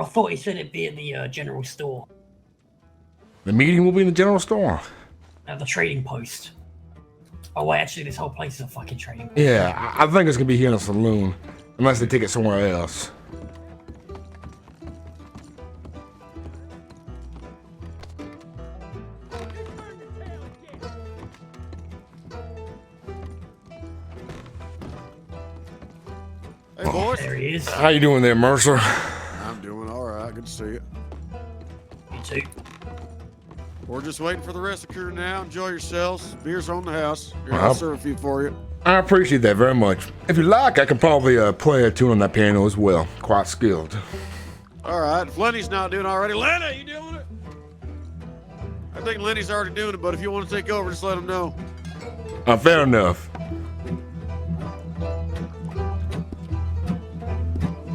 I thought he said it'd be in the general store. The meeting will be in the general store. At the trading post. Oh wait, actually this whole place is a fucking trading post. Yeah, I think it's gonna be here in the saloon. Unless they take it somewhere else. Hey, boys. There he is. How you doing there, Mercer? I'm doing all right. Good to see you. You too. We're just waiting for the rest of the crew now. Enjoy yourselves. Beer's on the house. Here, Well, I'll serve a few for you. I appreciate that very much. If you like, I can probably play a tune on that piano as well. Quite skilled. All right. If Lenny's not doing it already, Lenny, you doing it? I think Lenny's already doing it, but if you want to take over, just let him know. Fair enough.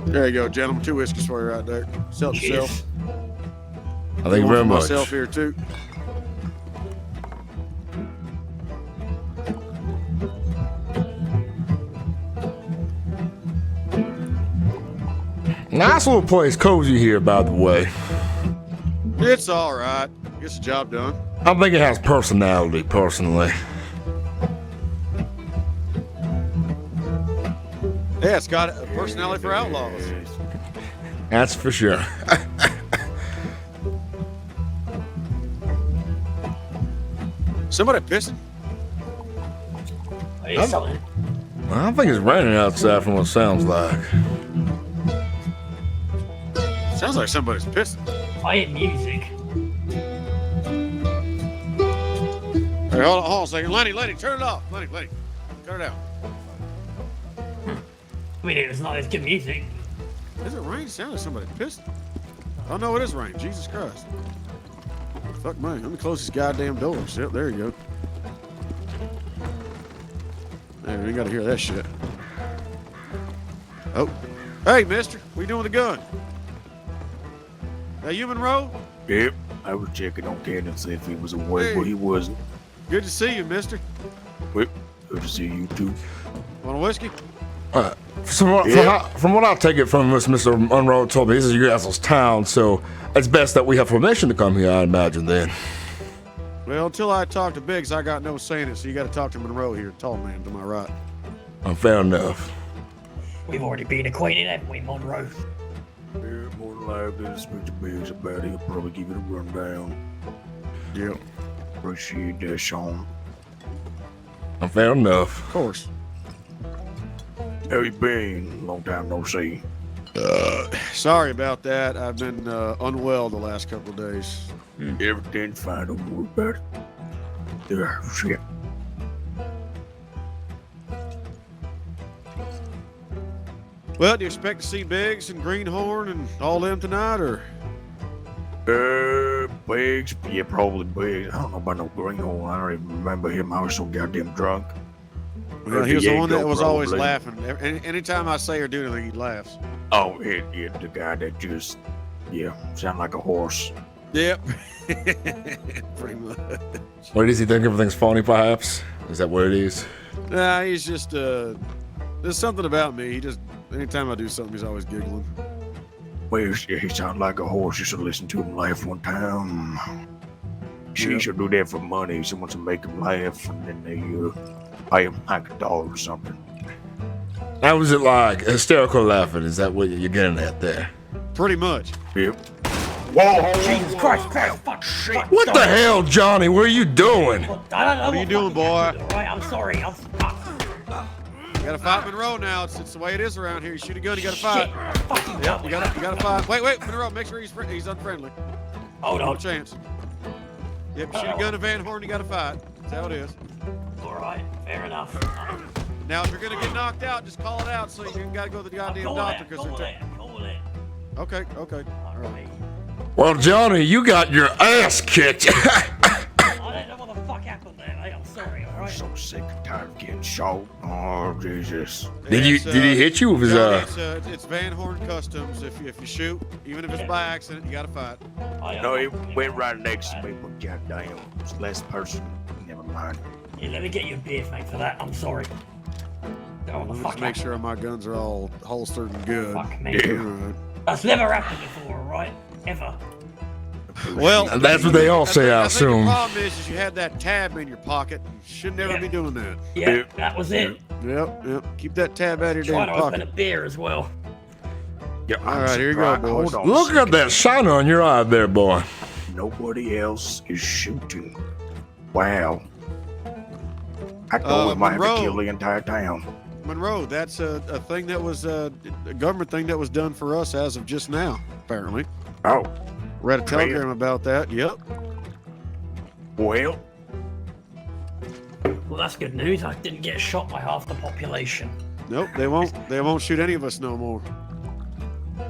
There you go, gentlemen. 2 whiskeys for you right there. Sell it yourself. Thank you very much. Myself here too. Nice little place, cozy here, by the way. It's all right. Gets the job done. I think it has personality, personally. Yeah, it's got a personality for outlaws. That's for sure. Somebody pissing? Hey, something. I think it's raining outside from what it sounds like. Sounds like somebody's pissing. I hear music. Hey, hold on a second. Lenny, turn it off. Lenny, turn it out. I mean, it's not as good music. Is it rain? Sounds like somebody pissed. Oh no, it is rain. Jesus Christ. Fuck me. Let me close this goddamn doors. Yep, there you go. Man, we ain't gotta hear that shit. Oh. Hey, mister. What you doing with the gun? That you, Monroe? Yep, I was checking on Ken and see if he was awake, Hey. but he wasn't. Good to see you, mister. Well, good to see you too. Want a whiskey? From what I take it from what Mr. Monroe told me, this is your guys' town, so it's best that we have permission to come here, I imagine, then. Well, until I talk to Biggs, I got no saying it, so you gotta talk to Monroe here, tall man to my right. Fair enough. We've already been acquainted, haven't we, Monroe? Yeah, more than likely to speak to Biggs about it. He'll probably give it a rundown. Yep. Appreciate that, Sean. Fair enough. Of course. How you been? Long time no see. Sorry about that. I've been unwell the last couple of days. Everything's fine, don't worry about it. Yeah, shit. Well, do you expect to see Biggs and Greenhorn and all them tonight, or? Biggs? Yeah, probably Biggs. I don't know about no Greenhorn. I don't even remember him. I was so goddamn drunk. Well, he was the one that was always probably. laughing. Anytime I say or do anything, he laughs. Oh, yeah, the guy that just, sound like a horse. Yep. Pretty much. What does he think everything's funny, perhaps? Is that what it is? Nah, he's just, there's something about me. He just, anytime I do something, he's always giggling. Well, he sounds like a horse. You should listen to him laugh one time. She should do that for money. Someone to make him laugh, and then they pay him like $1 or something. How was it like? Hysterical laughing? Is that what you're getting at there? Pretty much. Yep. Whoa, Jesus Christ, fuck, shit. What the hell, Johnny? What are you doing? I don't know. What are you doing, boy? Alright, I'm sorry. You gotta fight Monroe now. It's the way it is around here. You shoot a gun, you gotta fight. Fucking Yep, you gotta fight. Wait, Monroe, make sure he's unfriendly. Hold No on. chance. Yep, you shoot a gun to Van Horn, you gotta fight. That's how it is. Alright, fair enough. Now, if you're gonna get knocked out, just call it out so you gotta go to the goddamn doctor. Call it. Okay. Alright. Well, Johnny, you got your ass kicked. I don't know what the fuck happened there, mate. I'm sorry, I'm alright? so sick and tired of getting shot. Oh, Jesus. Did he hit you with his Johnny, it's Van Horn Customs. If you shoot, even if it's by accident, you gotta fight. No, he went right next to me, but goddamn, it's less personal. Never mind. Yeah, let me get you a beer, mate, for that. I'm sorry. Don't want the Let's fuck make sure my guns are all holstered and good. Fuck me. Yeah. Alright. That's never happened before, right? Ever. Well, And that's what they all say, I think the assume. problem is you had that tab in your pocket. You should never be doing that. Yeah, that was it. Yep. Keep that tab out of your Trying damn to open pocket. a beer as well. Yeah, All right, here you go, boys. Hold on. Look at that shine on your eye there, boy. Nobody else is shooting. Wow. I thought we might have to Monroe. kill the entire town. Monroe, that's a thing that was a government thing that was done for us as of just now, apparently. Oh, Read a telegram about that. Yep. well, Well, that's good news. I didn't get shot by half the population. Nope, they won't. They won't shoot any of us no more.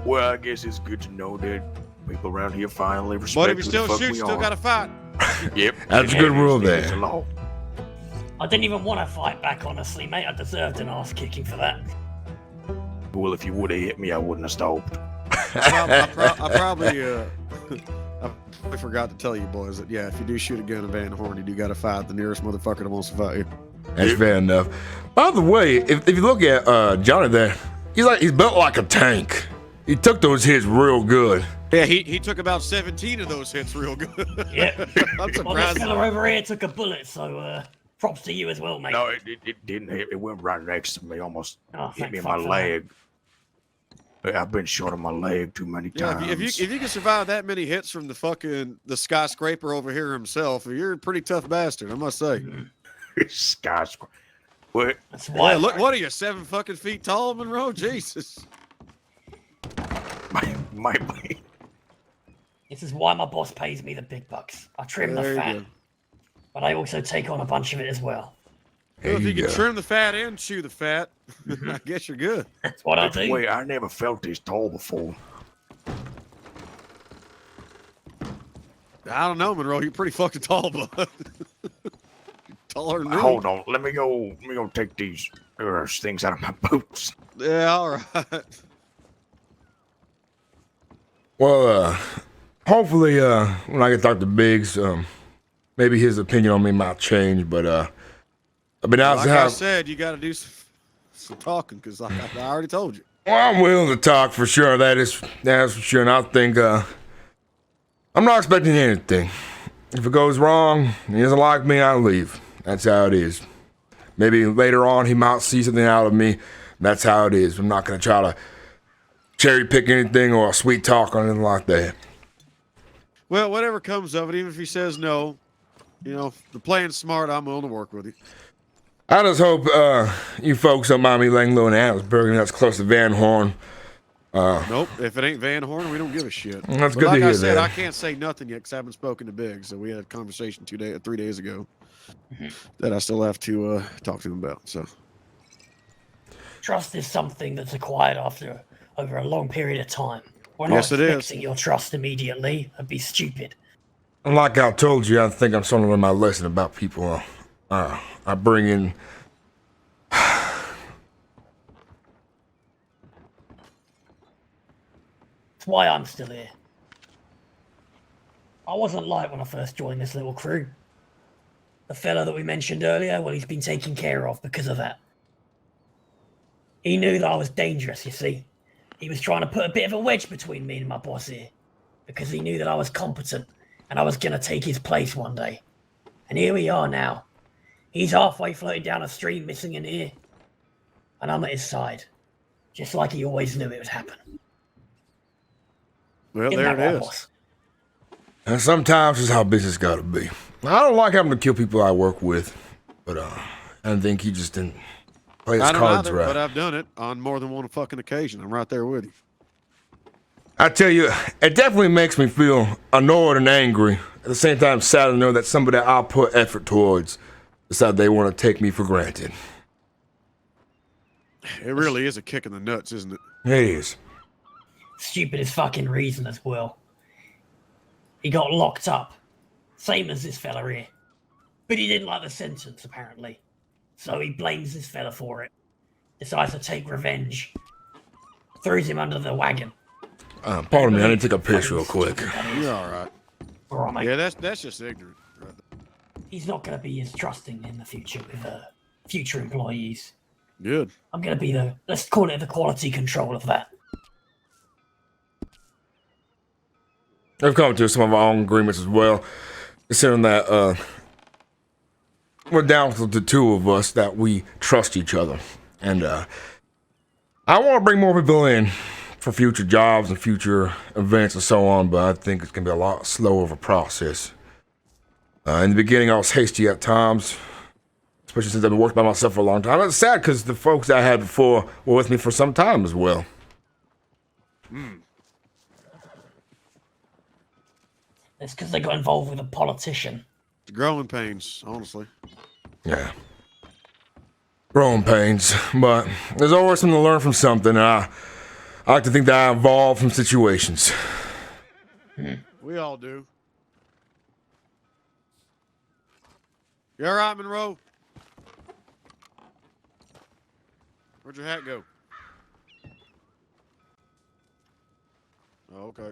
well, I guess it's good to know that people around here finally respect But if you who still the fuck shoot, we you still are. got to fight. Yep. That's a good rule there. It's a law. I didn't even want to fight back, honestly, mate. I deserved an ass kicking for that. Well, if you would have hit me, I wouldn't have stopped. I probably forgot to tell you boys that if you do shoot a gun in Van Horn, you do got to fight the nearest motherfucker that wants to fight you. That's fair enough. By the way, if you look at Johnny there, he's built like a tank. He took those hits real good. Yeah, he took about 17 of those hits real good. Yeah. I'm Well, this surprised. fella over here took a bullet, so props to you as well, mate. No, it didn't hit. It went right next to me. Almost Oh, hit thank me in fuck my for that. leg. I've been shot in my leg too many Yeah, times. if you can survive that many hits from the skyscraper over here himself, you're a pretty tough bastard, I must say. Skyscraper. What? That's why. Yeah, look, what are you, 7 fucking feet tall, Monroe? Jesus. My This is why my boss pays me the big bucks. I trim There the you fat, go. but I also take on a bunch of it as well. There Well, if you you can go. trim the fat and chew the fat, I guess you're good. That's what I do. Wait, I never felt this tall before. I don't know, Monroe. You're pretty fucking tall, bud. Taller than me. Hold on, let me go take these things out of my boots. Yeah, all right. Well, hopefully, when I get to talk to Biggs, maybe his opinion on me might change. But I've been out Like to I have. said, you got to do some talking because I already told you. Well, I'm willing to talk for sure. That's for sure. And I think I'm not expecting anything. If it goes wrong, he doesn't like me, I leave. That's how it is. Maybe later on he might see something out of me. That's how it is. I'm not gonna try to cherry pick anything or sweet talk or anything like that. Well, whatever comes of it, even if he says no, the plan's smart. I'm willing to work with you. I just hope you folks don't mind me laying low in Atlasburg, and that's close to Van Horn. Nope. If it ain't Van Horn, we don't give a shit. That's But good to like hear I said, that. I can't say nothing yet because I haven't spoken to Biggs. So we had a conversation 3 days ago that I still have to talk to him about. So Trust is something that's acquired over a long period of time. We're not Yes, it is. fixing your trust immediately. That'd be stupid. And like I told you, I think I'm starting to learn my lesson about people. I bring in. That's why I'm still here. I wasn't like when I first joined this little crew. The fella that we mentioned earlier, well, he's been taken care of because of that. He knew that I was dangerous, you see. He was trying to put a bit of a wedge between me and my boss here because he knew that I was competent and I was going to take his place one day. And here we are now. He's halfway floating down a stream missing an ear. And I'm at his side. Just like he always knew it would happen. well, Isn't there that right, it is. boss? And sometimes it's how business gotta be. I don't like having to kill people I work with, but I think he just didn't play his I don't cards either, right. but I've done it on more than one fucking occasion. I'm right there with you. I tell you, it definitely makes me feel annoyed and angry. At the same time, sad to know that somebody I'll put effort towards decided they want to take me for granted. It really is a kick in the nuts, isn't it? It is. Stupidest fucking reason as well. He got locked up. Same as this fella here. But he didn't like the sentence, apparently. So he blames this fella for it. Decides to take revenge. Throws him under the wagon. Pardon me, I need to take a piss real quick. You're all right. All right, mate. Yeah, that's just ignorant. Right there. He's not going to be as trusting in the future with future employees. Good. I'm going to be let's call it the quality control of that. We've come to some of our own agreements as well. Considering that we're down to the two of us, that we trust each other. And I want to bring more people in for future jobs and future events and so on, but I think it's going to be a lot slower of a process. In the beginning, I was hasty at times, especially since I've been working by myself for a long time. It's sad because the folks that I had before were with me for some time as well. It's because they got involved with a politician. The growing pains, honestly. Yeah. Growing pains, but there's always something to learn from something. I like to think that I evolve from situations. We all do. You all right, Monroe? Where'd your hat go? Oh, okay.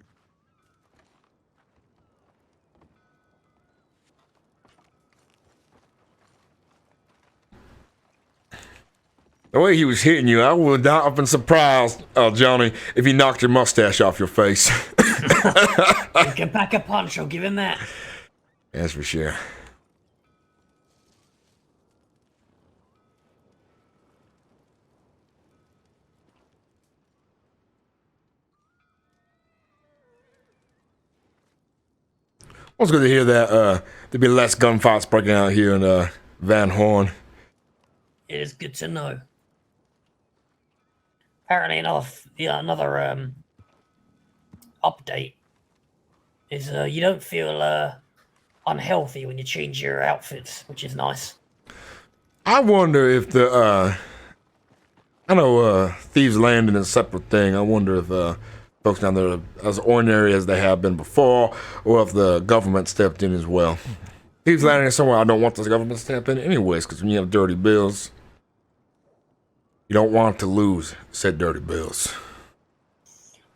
The way he was hitting you, I would not have been surprised, Johnny, if he knocked your mustache off your face. He can pack a punch, I'll give him that. That's for sure. Well, it's good to hear that there'll be less gunfights breaking out here in Van Horn. It is good to know. Apparently another update is you don't feel unhealthy when you change your outfits, which is nice. I wonder if the I know Thieves Landing is a separate thing. I wonder if folks down there are as ordinary as they have been before, or if the government stepped in as well. Thieves Landing is somewhere I don't want the government to step in anyways, because when you have dirty bills, you don't want to lose said dirty bills.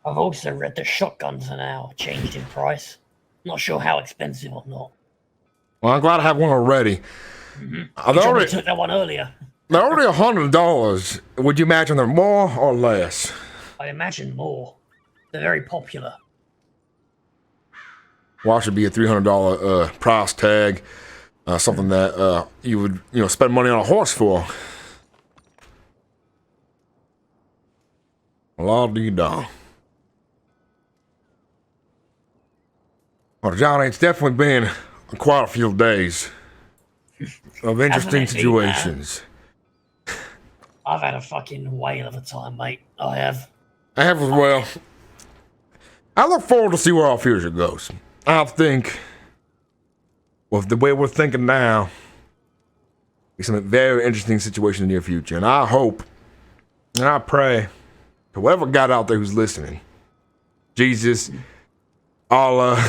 I've also read that shotguns are now changed in price. Not sure how expensive or not. Well, I'm glad I have one already. I already took that one earlier. They're already $100. Would you imagine they're more or less? I imagine more. They're very popular. Well, should be a $300 price tag. Something that you would spend money on a horse for. La-dee-da. Well, Johnny, it's definitely been quite a few days of interesting situations. I've had a fucking whale of a time, mate. I have. I have as well. I look forward to see where our future goes. I think, with the way we're thinking now, it's a very interesting situation in the near future. And I hope, and I pray, to whoever got out there who's listening, Jesus, Allah,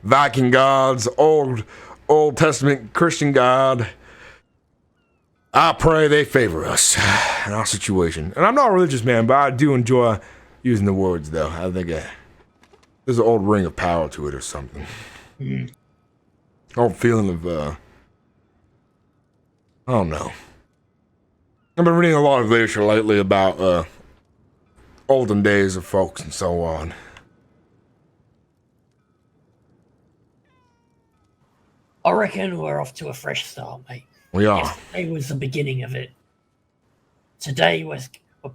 Viking gods, Old Testament Christian God, I pray they favor us in our situation. And I'm not a religious man, but I do enjoy using the words, though. I think there's an old ring of power to it or something. Old feeling of, I don't know. I've been reading a lot of literature lately about olden days of folks and so on. I reckon we're off to a fresh start, mate. We are. Yesterday was the beginning of it. Today we're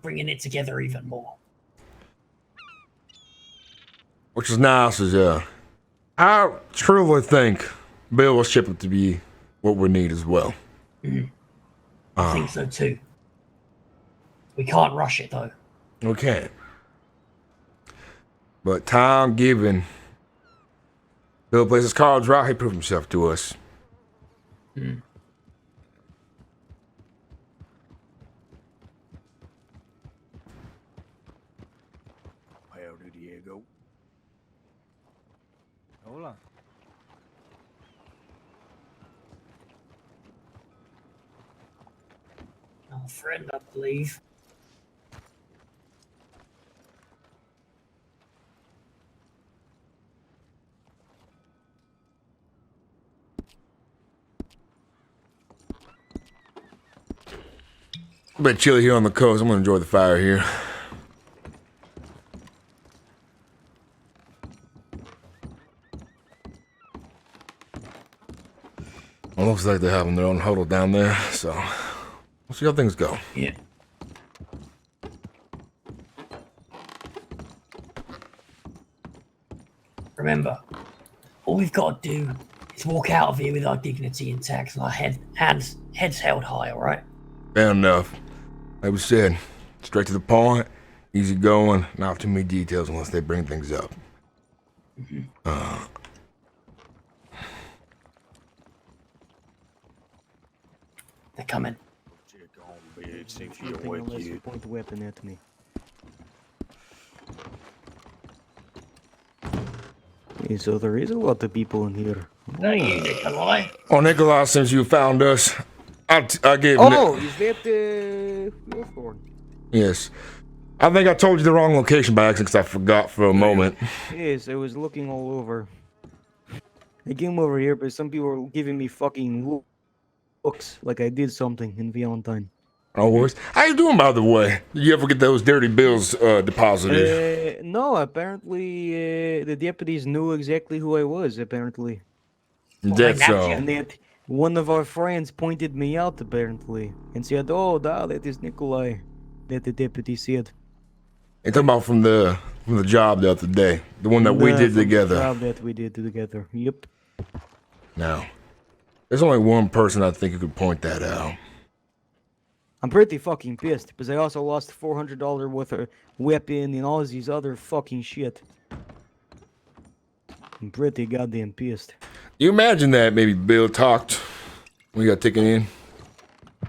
bringing it together even more. Which is nice, is I truly think Bill will ship it to be what we need as well. I think so too. We can't rush it though. We can't. But time given, Bill plays his cards right, he proved himself to us. Howdy, Diego. Hola. Our friend, I believe. A bit chilly here on the coast. I'm gonna enjoy the fire here. Well, looks like they're having their own huddle down there, so we'll see how things go. Yeah. Remember, all we've got to do is walk out of here with our dignity intact and our heads held high, alright? Fair enough. Like we said, straight to the point, easy going, not too many details unless they bring things up. They're coming. Check on bed, see if Something you're awake unless you yet. point the weapon at me. Okay, so there is a lot of people in here. No, you Nikolai. Oh, Nikolai, since you found us, I gave Oh, is that Wilthorn? Yes. I think I told you the wrong location by accident because I forgot for a moment. Yes, I was looking all over. I came over here, but some people were giving me fucking looks like I did something in Valentine. No worries. How you doing, by the way? Did you ever get those dirty bills deposited? No, apparently the deputies knew exactly who I was, apparently. That's so. And that one of our friends pointed me out, apparently, and said, "Oh, that is Nikolai," that the deputy said. You talking about from the job the other day, the one that we did From the together. job that we did together. Yep. Now, there's only one person I think who could point that out. I'm pretty fucking pissed because I also lost $400 worth of weapon and all these other fucking shit. I'm pretty goddamn pissed. You imagine that maybe Bill talked when he got taken in? I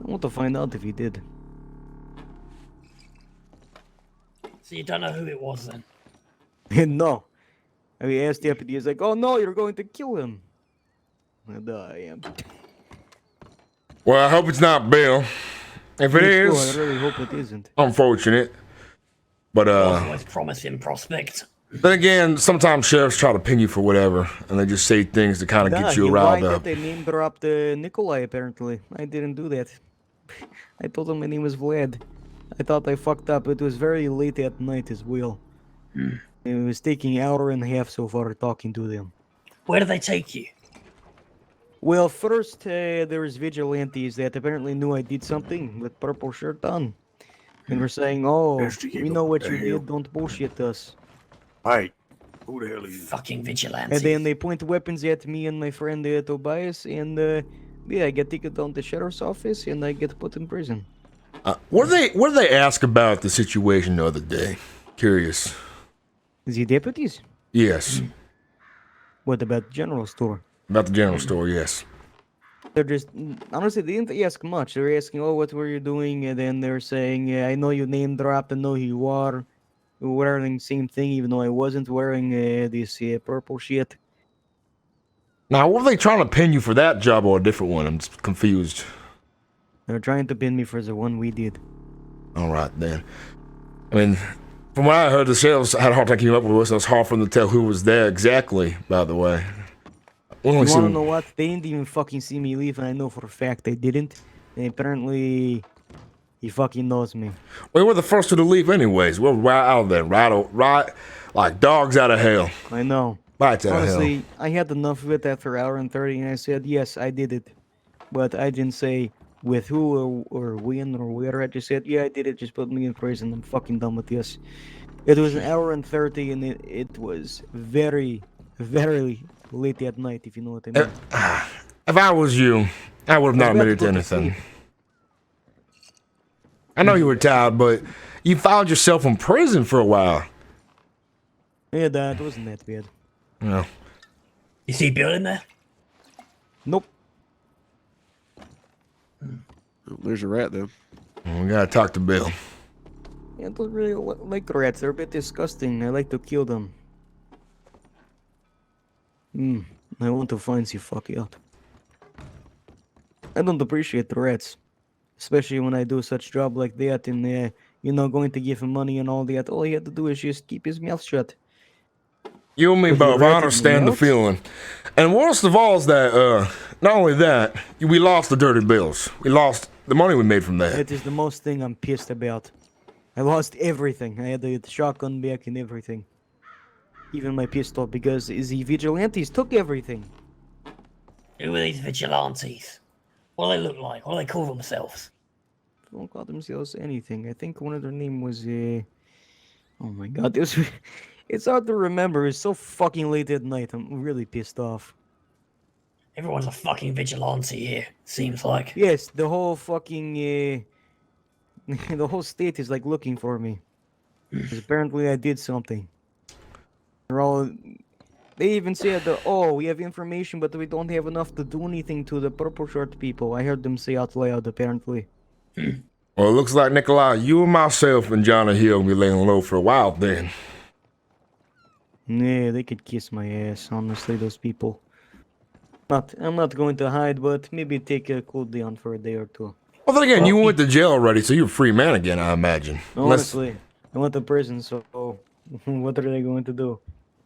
want to find out if he did. So you don't know who it was then? No. I mean, asked the deputy, he's like, "Oh no, you're going to kill him." And I am. Well, I hope it's not Bill. If it Me too, is, I really hope it isn't. unfortunate. But Always promising prospect. then again, sometimes sheriffs try to pin you for whatever, and they just say things to kind of get you he riled lied up. that they name dropped Nikolai, apparently. I didn't do that. I told him my name was Vlad. I thought I fucked up. It was very late at night as well. It was taking an hour and a half so far talking to them. Where do they take you? Well, first there was vigilantes that apparently knew I did something with purple shirt on. And were saying, "Oh, we know what you did, don't bullshit us." Hey, who the hell are you? Fucking vigilante. And then they point weapons at me and my friend Tobias, and yeah, I get taken down to the sheriff's office and I get put in prison. What did they ask about the situation the other day? Curious. The deputies? Yes. What about the general store? About the general store, yes. They're just, honestly, they didn't ask much. They were asking, "Oh, what were you doing?" And then they're saying, "Yeah, I know you name dropped, I know who you are." Wearing the same thing, even though I wasn't wearing this purple shit. Now, were they trying to pin you for that job or a different one? I'm just confused. They're trying to pin me for the one we did. All right, then. I mean, from what I heard, the sheriffs had a hard time keeping up with us, and it's hard for them to tell who was there exactly, by the way. You wanna know what? They didn't even fucking see me leave, and I know for a fact they didn't. And apparently, he fucking knows me. We were the first two to leave anyways. We're right out of there. Right, like dogs out of hell. I know. Bites out of hell. Honestly, I had enough of it after an hour and 30, and I said, yes, I did it. But I didn't say with who or when or where. I just said, yeah, I did it. Just put me in prison. I'm fucking done with this. It was an hour and 30, and it was very, very late at night, if you know what I mean. If I was you, I would have not I was about admitted to go to anything. sleep. I know you were tired, but you found yourself in prison for a while. Yeah, that wasn't that bad. Yeah. You see Bill in there? Nope. Oh, there's a rat, though. We gotta talk to Bill. Yeah, I don't really like rats. They're a bit disgusting. I like to kill them. I want to find you fuck out. I don't appreciate the rats. Especially when I do such job like that and, going to give him money and all that. All he had to do is just keep his mouth shut. You and me But you both. I ratted understand me the out? feeling. And worst of all is that, not only that, we lost the dirty bills. We lost the money we made from that. That is the most thing I'm pissed about. I lost everything. I had the shotgun back and everything. Even my pistol, because the vigilantes took everything. Who are these vigilantes? What do they look like? What do they call themselves? They don't call themselves anything. I think one of their name was oh my god, this it's hard to remember. It's so fucking late at night. I'm really pissed off. Everyone's a fucking vigilante here, seems like. Yes, the whole fucking the whole state is like looking for me. 'Cause apparently I did something. They're all they even said that, oh, we have information, but we don't have enough to do anything to the purple shirt people. I heard them say out loud, apparently. Well, it looks like, Nikolai, you and myself and Johnny Hill will be laying low for a while then. Yeah, they could kiss my ass, honestly, those people. I'm not going to hide, but maybe take a cool down for a day or two. Well, then again, you went to jail already, so you're a free man again, I imagine. Honestly, I went to prison, so what are they going to do?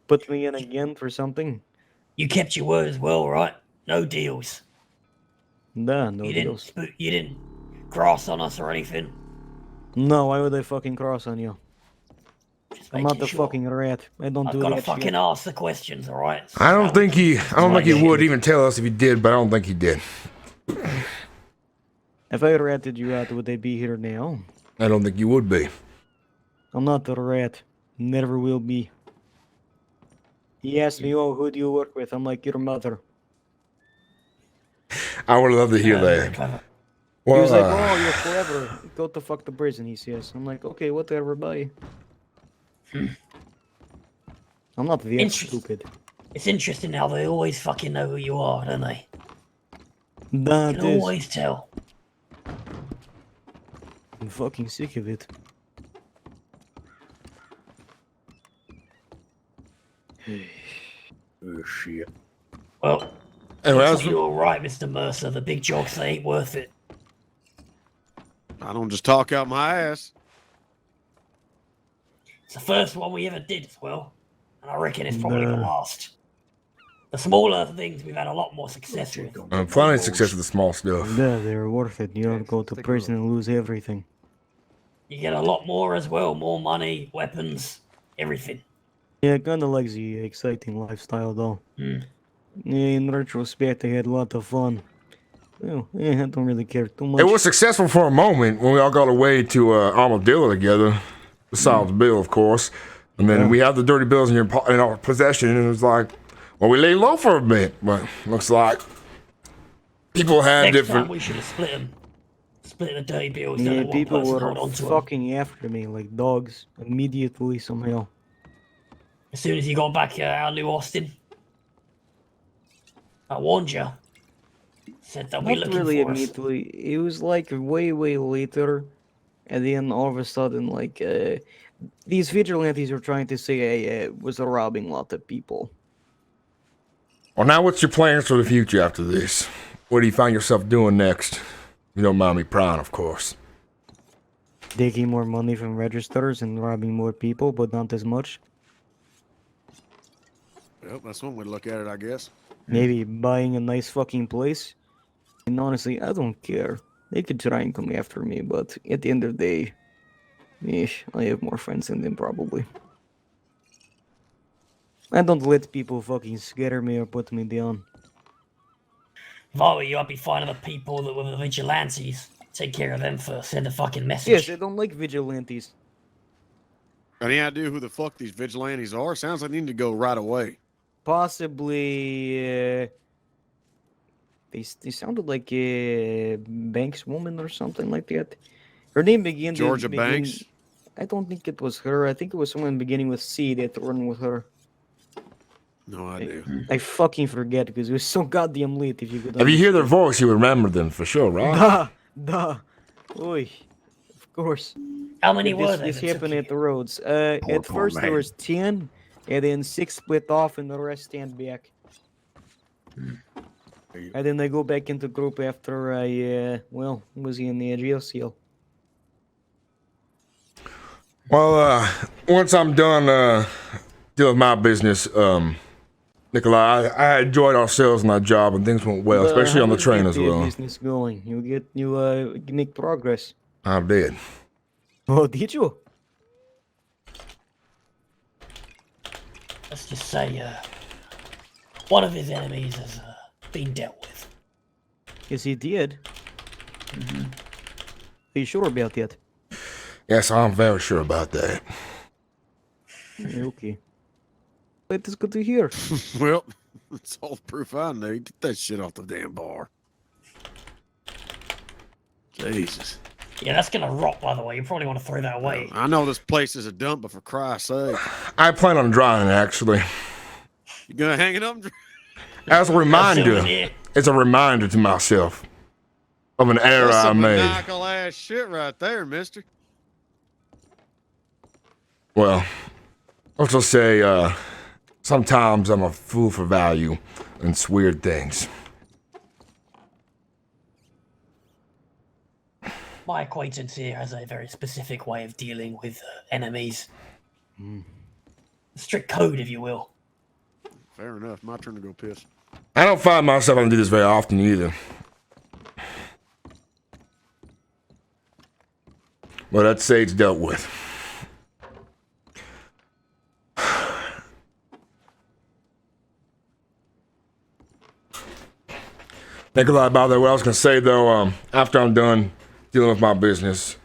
Put me in again for something? You kept your word as well, right? No deals. Nah, no You deals. you didn't cross on us or anything. No, why would I fucking cross on you? Just I'm not making the sure. fucking rat. I don't I've do got to that fucking shit. ask the questions, all right? I don't think he shit. would even tell us if he did, but I don't think he did. If I ratted you out, would I be here now? I don't think you would be. I'm not a rat. Never will be. He asked me, oh, who do you work with? I'm like, your mother. I would love to hear Very that. clever. He was Well, like, oh, you're clever. Go to fuck the prison, he says. I'm like, okay, whatever, bye. I'm not that Interesting. stupid. It's interesting how they always fucking know who you are, don't they? Nah, You it can is. always tell. I'm fucking sick of it. Oh, shit. Well, anyway, looks like you're all right, Mr. Mercer. The big jokes, they ain't worth it. I don't just talk out my ass. It's the first one we ever did as well, and I reckon it's probably the Nah. last. The smaller things we've had a lot more success with. plenty of success with the small stuff. Yeah, they're worth it. You don't go to Take a prison and lose everything. You get a lot more as well, more money, weapons, everything. Yeah, kinda like the exciting lifestyle, though. Hmm. Yeah, in retrospect, I had a lot of fun. Well, yeah, I don't really care too much. It was successful for a moment when we all got away to Armadillo together. Besides Bill, of course. And then Yeah. we have the dirty bills in our possession, and it was like, well, we lay low for a bit, but looks like people had Next different. time we should have split them. Split the dirty bills. Don't Yeah, let one people person were hold on to 'em. fucking after me like dogs immediately somehow. As soon as you got back out of New Austin, I warned you. Said they'll be Not looking really for us. immediately. It was like way, way later, and then all of a sudden, like these vigilantes were trying to say I was robbing a lot of people. Well, now what's your plans for the future after this? What do you find yourself doing next? You don't mind me prying, of course. Taking more money from registers and robbing more people, but not as much. Well, that's one way to look at it, I guess. Maybe buying a nice fucking place. And honestly, I don't care. They could try and come after me, but at the end of the day, I have more friends than them probably. I don't let people fucking scare me or put me down. If I were you, I'd be finding the people that were the vigilantes. Take care of them first. Send a fucking message. Yes, I don't like vigilantes. Any idea who the fuck these vigilantes are? Sounds like they need to go right away. Possibly, they sounded like a Banks woman or something like that. Her name began. Georgia Banks? I don't think it was her. I think it was someone beginning with C that run with her. No idea. I fucking forget because it was so goddamn late. If you could. If you hear their voice, you remember them for sure, right? Duh. Oi. Of course. How many were This, there? this that took happened you? at the roads. Poor, At poor first there man. was 10, and then 6 split off, and the rest stand back. And then I go back into group after I, was in the jail cell. Well, once I'm done dealing with my business, Nikolai, I enjoyed ourselves and our job, and things went well, especially How on the did train you as get the well. business going. You make progress. I did. Oh, did you? Let's just say, one of his enemies has been dealt with. Yes, he did. Are you sure about that? Yes, I'm very sure about that. Yeah, okay. That is good to hear. Well, that's all the proof I need. Get that shit off the damn bar. Jesus. Yeah, that's gonna rot, by the way. You probably want to throw that away. I know this place is a dump, but for Christ's sake. I plan on drying it, actually. You gonna hang it up? As a reminder, souvenir. it's a reminder to myself of an error That's I some made. maniacal ass shit right there, mister. Well, let's just say, sometimes I'm a fool for value and it's weird things. My acquaintance here has a very specific way of dealing with enemies. A strict code, if you will. Fair enough. My turn to go piss. I don't find myself having to do this very often either. Well, that sage's dealt with. Nikolai, by the way, what I was gonna say though, after I'm done dealing with my business,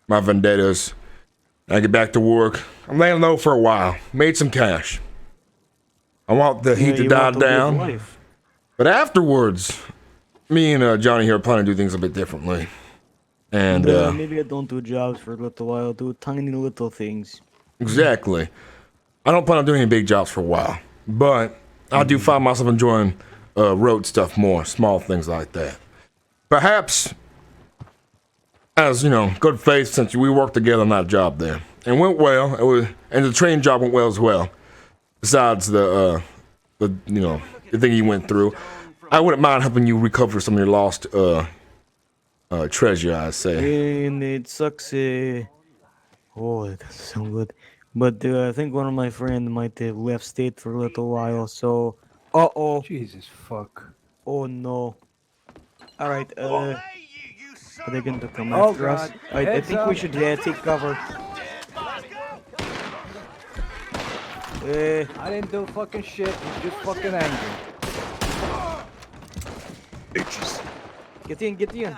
my vendettas, and I get back to work, I'm laying low for a while. Made some cash. I want the heat to you die want to live down. life. But afterwards, me and Johnny here are planning to do things a bit differently. And Maybe I don't do jobs for a little while. Do tiny little things. exactly. I don't plan on doing any big jobs for a while. But I do find myself enjoying road stuff more, small things like that. Perhaps, as you know, good faith, since we worked together on that job there, and went well. And the train job went well as well. Besides the thing you went through, I wouldn't mind helping you recover some of your lost treasure, I'd say. And it sucks. Oh, that doesn't sound good. But I think one of my friends might have left state for a little while. So, oh, Jesus fuck. oh no. All right. Are they going to come Oh, after us? God. I Heads think we up. should take cover. I didn't do fucking shit. He's just fucking angry. Bitches. Get in, get in.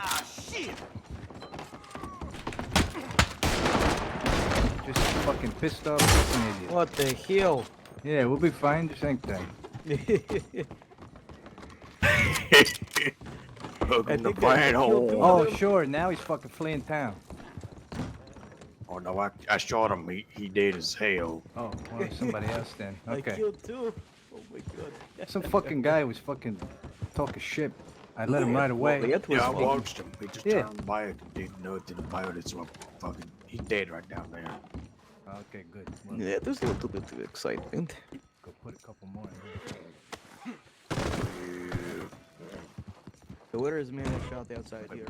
Just fucking pissed off fucking idiot. What the hell? Yeah, we'll be fine. Just hang tight. Hook I in the think I van killed two hole. of Oh, sure. Now he's fucking fleeing town. Oh no, I shot him. He dead as hell. Oh, well, somebody else then. I Okay. killed two. Oh my god. Some fucking guy was fucking talking shit. I let him right away. Well, that was Yeah, I fucking- watched him. He just Yeah. turned back and did nothing about it. So he's dead right down there. Okay, good. Well, Yeah, there's a little bit of excitement. go put a couple more in. So where is man that shot outside here?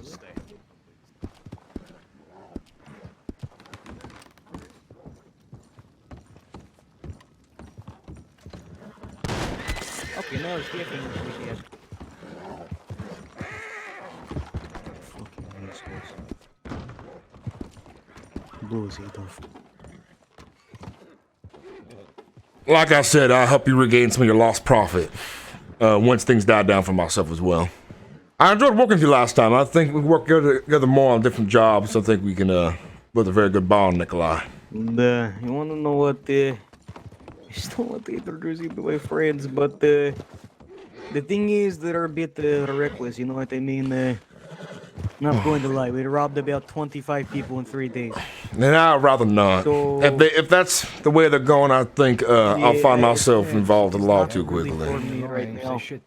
Okay, now it's getting pretty dead. Fucking assholes. Blew his head off. Like I said, I'll help you regain some of your lost profit once things die down for myself as well. I enjoyed working with you last time. I think we work together more on different jobs. I think we can build a very good bond, Nikolai. And, you wanna know what, I just don't want to introduce you to my friends, but, the thing is, they're a bit, reckless, you know what I mean? Not going to lie, we robbed about 25 people in 3 days. And I'd rather not. So- If that's the way they're going, I think I'll find myself involved in law It's too not really quickly. for me No, I right didn't say now. shit.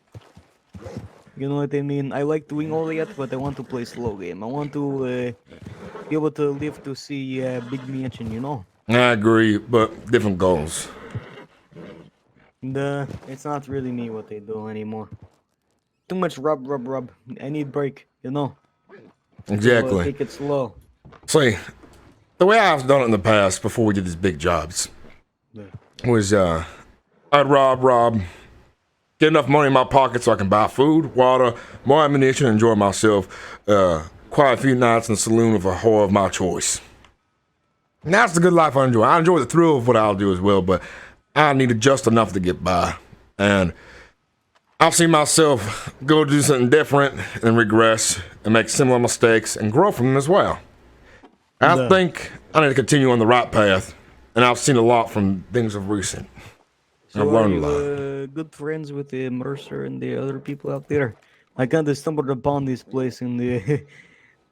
You know what I mean? I like doing all that, but I want to play slow game. I want to be able to live to see big mansion, you know? I agree, but different goals. And, it's not really me what they do anymore. Too much rub. I need break, you know? So, Exactly. take it slow. See, the way I've done it in the past before we did these big jobs was I'd rob, get enough money in my pocket so I can buy food, water, more ammunition, and enjoy myself. Quiet a few nights in the saloon with a whore of my choice. And that's the good life I enjoy. I enjoy the thrill of what I'll do as well, but I needed just enough to get by. And I've seen myself go do something different and regress and make similar mistakes and grow from them as well. I No. think I need to continue on the right path, and I've seen a lot from things of recent. So I've are learned a you lot. good friends with the Mercer and the other people out there? I kind of stumbled upon this place and they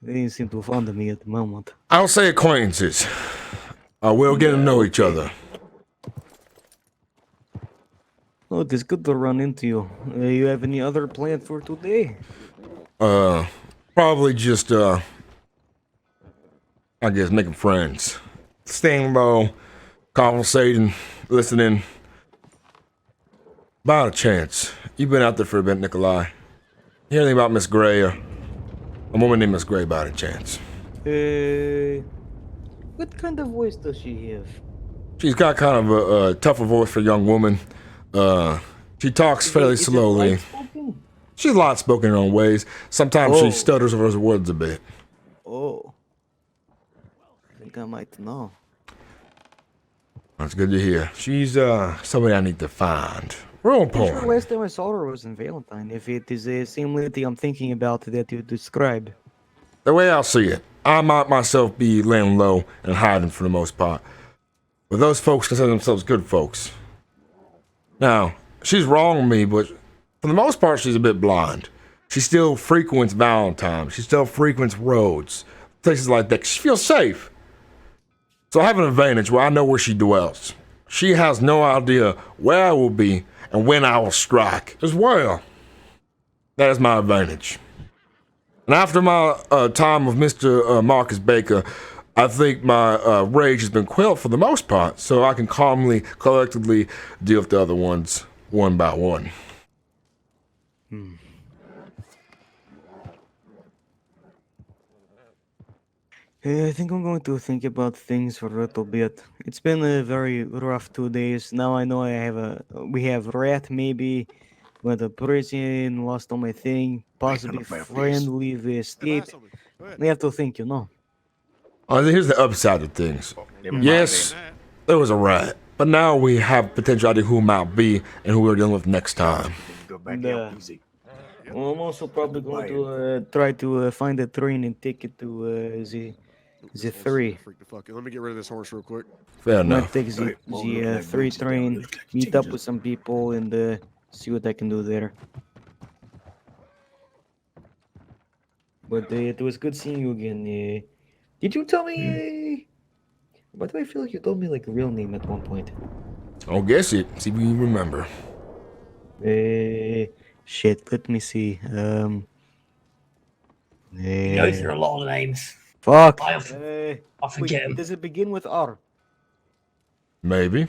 didn't seem too fond of me at the moment. I'll say acquaintances. We'll get to know each okay. other. Oh, it is good to run into you. You have any other plan for today? Probably just, I guess, making friends. Staying low, conversating, listening. About a chance. You've been out there for a bit, Nikolai. You hear anything about Miss Gray or a woman named Miss Gray by any chance? What kind of voice does she have? She's got kind of a tougher voice for a young woman. She talks fairly Is it slowly. light-spoken? She's light spoken in her own ways. Sometimes she Oh. stutters over her words a bit. Oh. I think I might know. That's good to hear. She's somebody I need to find. Real Pretty sure important. last time I saw her was in Valentine. If it is the same lady I'm thinking about that you describe. The way I see it, I might myself be laying low and hiding for the most part. But those folks consider themselves good folks. Now, she's wrong with me, but for the most part, she's a bit blind. She still frequents Valentine. She still frequents roads, places like that. She feels safe. So I have an advantage where I know where she dwells. She has no idea where I will be and when I will strike as well. That is my advantage. And after my time with Mr. Marcus Baker, I think my rage has been quelled for the most part, so I can calmly, collectively deal with the other ones one by one. I think I'm going to think about things for a little bit. It's been a very rough 2 days. Now I know we have rat maybe, went to prison, lost all my thing, possibly about this. friend leave the Hey, state. buy something. Go ahead. I have to think, you know. Here's the upside of things. Never mind Yes, That. there was a rat, but now we have potential idea who it might be and who we're dealing with next time. then. Go back Nah. out easy. Well, I'm also probably going Goodbye. to try to find a train and take it to This horse is three. gonna freak the fuck out. Let me get rid of this horse real quick. Fair Might enough. take Hey, well, look the like 3 Vincent down train, there. Looks like meet up Jesus. with some people and see what I can do there. But it was good seeing you again. Did you tell me? Why do I feel like you told me like a real name at one point? I'll guess it. See if you remember. Shit. Let me see. He goes through a lot of names. Fuck. I Wait, forget him. does it begin with R? Maybe.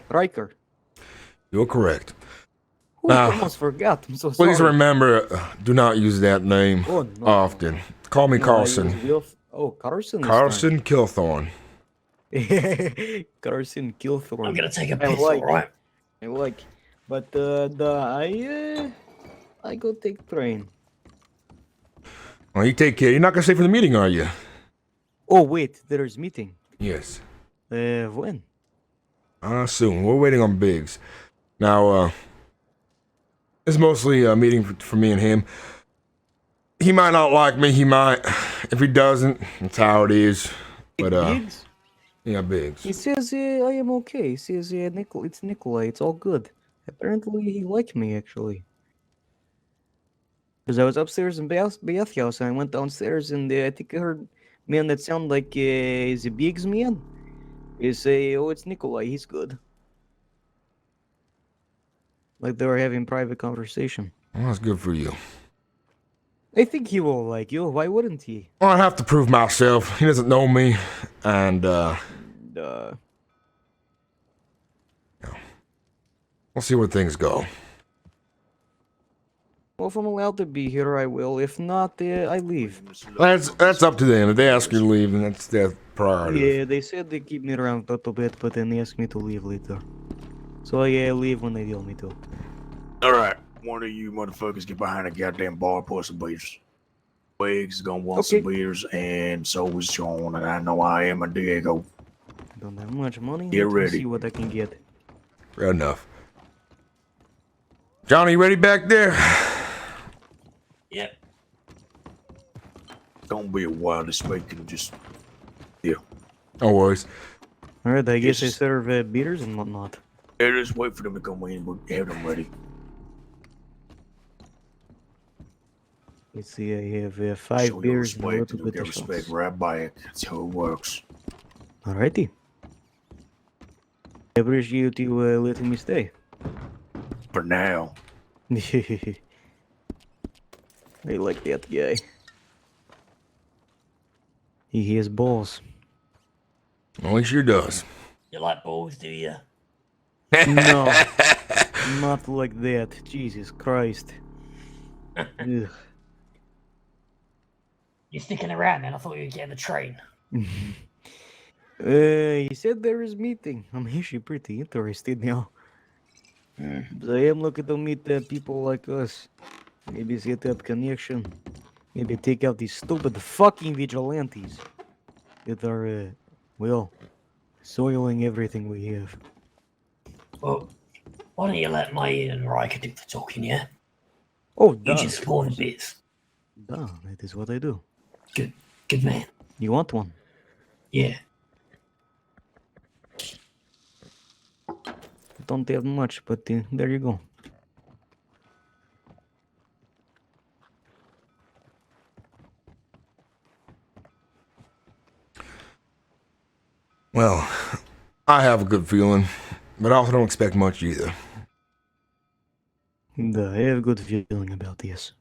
Riker. You're correct. Ooh, Now, I almost forgot. I'm so sorry. Please remember, do not use that name Oh, no. often. Call me No, I Carlson. use Carson. this Carlson Kilthorne. time. Carson Kilthorne. I'm gonna take a I piss, like- alright? I like, but I go take train. Well, you take care. You're not gonna stay for the meeting, are you? Oh wait, there's meeting. Yes. When? Soon. We're waiting on Biggs. Now, it's mostly a meeting for me and him. He might not like me. He might. If he doesn't, that's how it is. But, Biggs? yeah, Biggs. He says I am okay. He says it's Nikolai. It's all good. Apparently he liked me actually. Because I was upstairs in bathhouse and I went downstairs and I think I heard man that sound like is a Biggs man. He say, oh, it's Nikolai. He's good. Like they were having private conversation. Well, that's good for you. I think he will like you. Why wouldn't he? Well, I have to prove myself. He doesn't know me. And, we'll see where things go. Well, if I'm allowed to be here, I will. If not, I leave. That's up to them. If they ask you to leave, then that's their priority. Yeah, they said they keep me around a little bit, but then they asked me to leave later. So yeah, I leave when they tell me to. Alright, one of you motherfuckers get behind a goddamn bar, pour some beers. Wiggs is gonna want Okay. some beers, and so is Sean, and I know I am a Diego. Don't have much money. Get Let me ready. see what I can get. Fair enough. Johnny, you ready back there? Yep. Don't be a wildest making, just yeah. No worries. Alright, I guess they Just- serve beers and whatnot. Yeah, just wait for them to come in. We'll have them ready. Let's see, I have 5 Show your beers and a respect, little and bit get of respect shots. right back. That's how it works. Alrighty. I appreciate you letting me stay. For now. I like that guy. He has balls. Well, he sure does. You like balls, do you? No, not like that. Jesus Christ. Ugh. You're sticking around, man. I thought you were getting the train. He said there is meeting. I'm actually pretty interested now. But I am looking to meet people like us. Maybe set up connection. Maybe take out these stupid fucking vigilantes that are, well, soiling everything we have. Well, why don't you let May and Riker do the talking, yeah? Oh, You duh. just explore the bits. Duh, that is what I do. Good man. You want one? Yeah. Don't have much, but there you go. Well, I have a good feeling, but I also don't expect much either. Duh, I have a good feeling about this.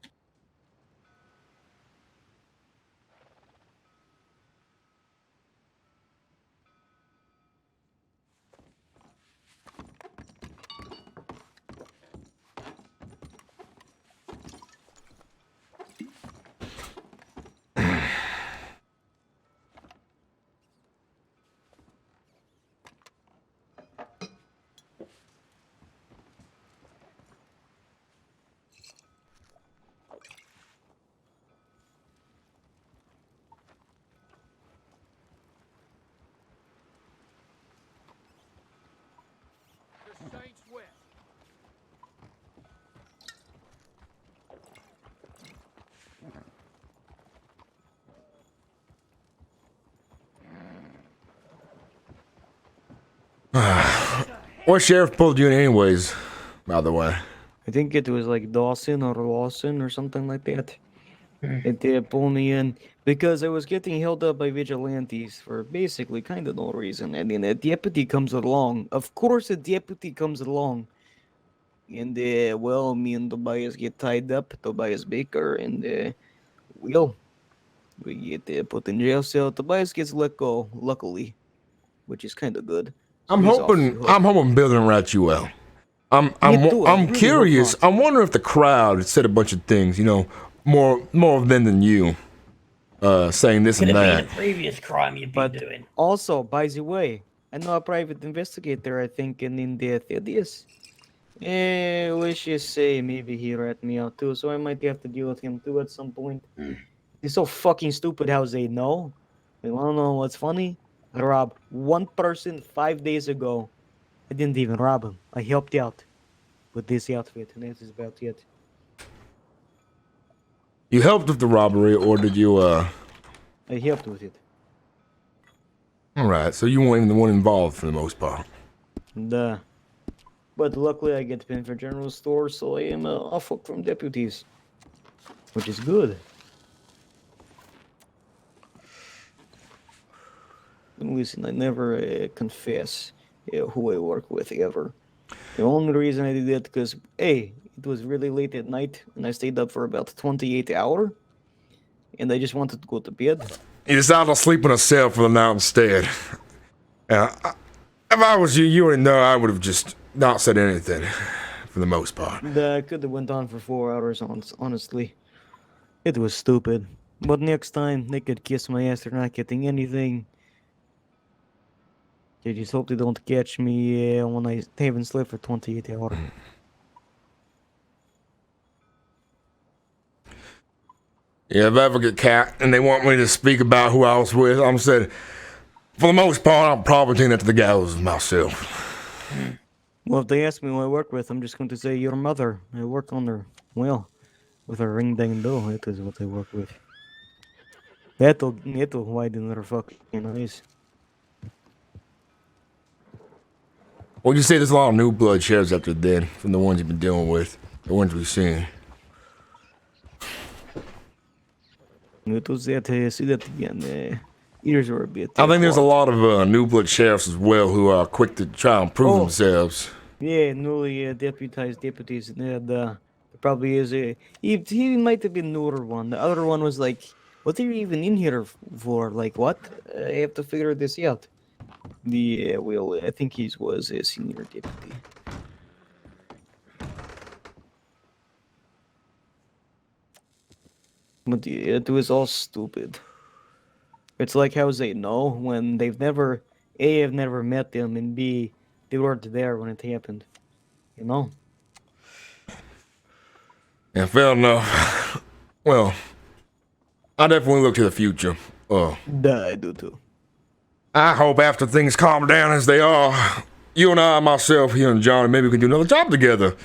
What sheriff pulled you in anyways, by the way? I think it was like Dawson or Lawson or something like that. They pulled me in because I was getting held up by vigilantes for basically kind of no reason. And then a deputy comes along. Of course, a deputy comes along. And, well, me and Tobias get tied up, Tobias Baker, and, well, we get put in jail cell. Tobias gets let go, luckily, which is kind of good. So I'm he's off the hoping hook. Bill didn't rat you well. I'm Me too, I I'm really hope curious. not. I wonder if the crowd said a bunch of things, you know, more of them than you, saying this Could and have been that. a previous crime you've been But doing. also, by the way, I know a private investigator, I think, in the Thaddeus. Let's just say maybe he rat me out too, so I might have to deal with him too at some point. It's so fucking stupid how they know. You wanna know what's funny? I robbed one person 5 days ago. I didn't even rob him. I helped out with this outfit, and that is about it. You helped with the robbery, or did you? I helped with it. All right. So you weren't even the one involved for the most part. Duh. But luckily I get pinned for general store, so I am off hook from deputies. Which is good. And listen, I never confess who I work with ever. The only reason I did that because, A, it was really late at night, and I stayed up for about 28 hours, and I just wanted to go to bed. You decided to sleep in a cell for the night instead. If I was you, you would know I would have just not said anything, for the most part. That could have went on for 4 hours, honestly. It was stupid. But next time, they could kiss my ass for not getting anything. I just hope they don't catch me when I haven't slept for 28 hours. Yeah, if I ever get cat and they want me to speak about who I was with, I'm said, for the most part, I'm probably taking that to the gallows myself. Well, if they ask me who I work with, I'm just going to say your mother. I work on her. Well, with her ring dang bell. That is what I work with. That'll widen her fucking eyes. Well, you say there's a lot of new blood sheriffs after then from the ones you've been dealing with, the ones we've seen. It was that, see that again. Ears were a bit. I think there's a lot of new blood sheriffs as well who are quick to try and prove themselves. Yeah, newly deputized deputies. Yeah, there probably is a. He might have been newer one. The other one was like, what are you even in here for? Like, what? I have to figure this out. Well, I think he was a senior deputy. But it was all stupid. It's like how they know when they've never, A, have never met them, and B, they weren't there when it happened. You know? Yeah, fair enough. Well, I definitely look to the future. I do too. I hope after things calm down as they are, you and I, myself here and Johnny, maybe we can do another job together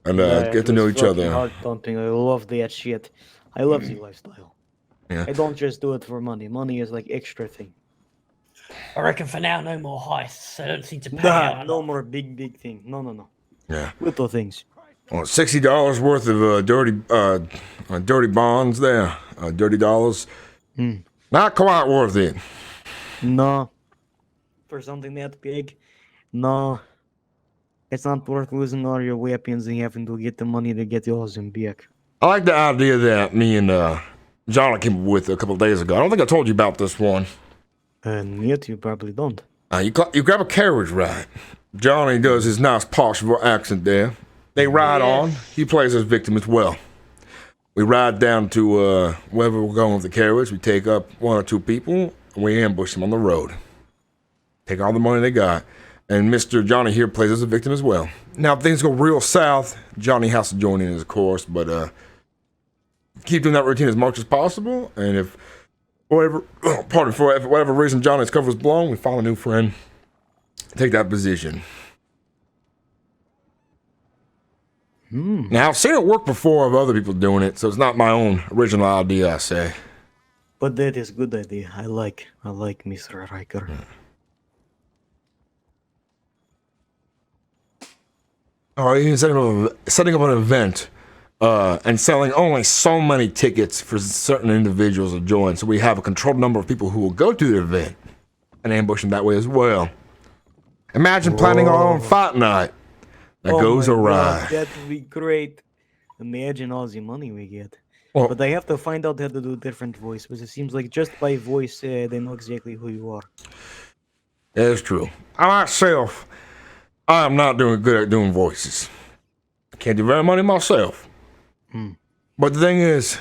and get to know each other. Heart thumping. I love that shit. I love the lifestyle. Yeah. I don't just do it for money. Money is like extra thing. I reckon for now, no more heists. I don't seem to pay out. a No lot. more big thing. No. Yeah. Little things. Well, $60 worth of dirty bonds there. Dirty dollars. Not quite worth it. No. For something that big, no. It's not worth losing all your weapons and having to get the money to get yours in back. I like the idea that me and Johnny came up with a couple of days ago. I don't think I told you about this one. And yet you probably don't. You grab a carriage ride. Johnny does his nice posh accent there. They ride on. He plays his victim as well. We ride down to wherever we're going with the carriage. We take up one or two people, and we ambush them on the road. Take all the money they got. And Mr. Johnny here plays as a victim as well. Now, if things go real south, Johnny has to join in, of course, but keep doing that routine as much as possible. And if for whatever reason Johnny's cover is blown, we find a new friend. Take that position. Now, I've seen it work before of other people doing it, so it's not my own original idea, I say. But that is good idea. I like Mr. Riker. Or even setting up an event and selling only so many tickets for certain individuals to join, so we have a controlled number of people who will go to the event and ambush them that way as well. Imagine planning our own fight night that goes awry. God, that would be great. Imagine all the money we get. Well, But I have to find out how to do different voice, because it seems like just by voice, they know exactly who you are. that is true. I myself, I am not doing good at doing voices. I can't do very many myself. But the thing is,